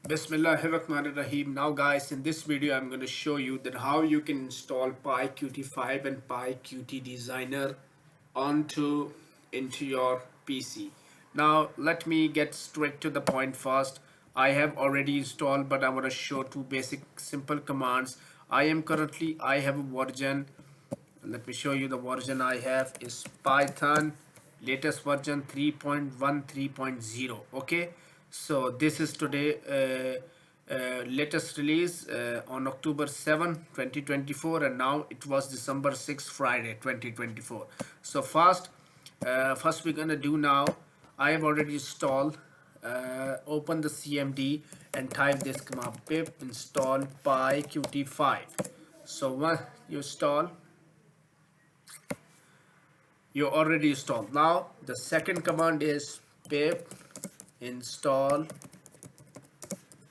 Bismillahirrahmanirrahim. Now guys, in this video I'm going to show you that how you can install PyQT5 and PyQT-designer into your PC. Now let me get straight to the point first. I have already installed, but I want to show two basic simple commands. I have a version. Let me show you the version I have is Python latest version 3.1 3.0. Okay, so this is today latest release on October 7 2024, and now it was December 6 Friday 2024. So first we're gonna do now, I have already installed. Open the CMD and type this command pip install pyqt5. So when you install, you already installed. Now the second command is pip install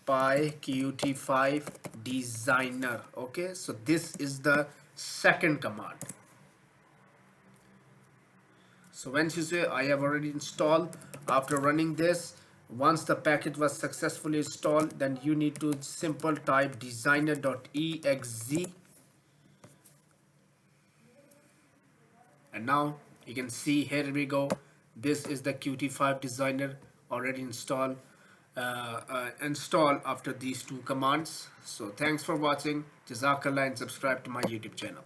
PyQT5 designer. Okay, so this is the second command. So once you say I have already installed, after running this, once the package was successfully installed, then you need to simple type designer.exe, and now you can see, here we go, this is the Qt5 designer already installed. Install after these two commands. So thanks for watching. Jazakallah, and subscribe to my YouTube channel.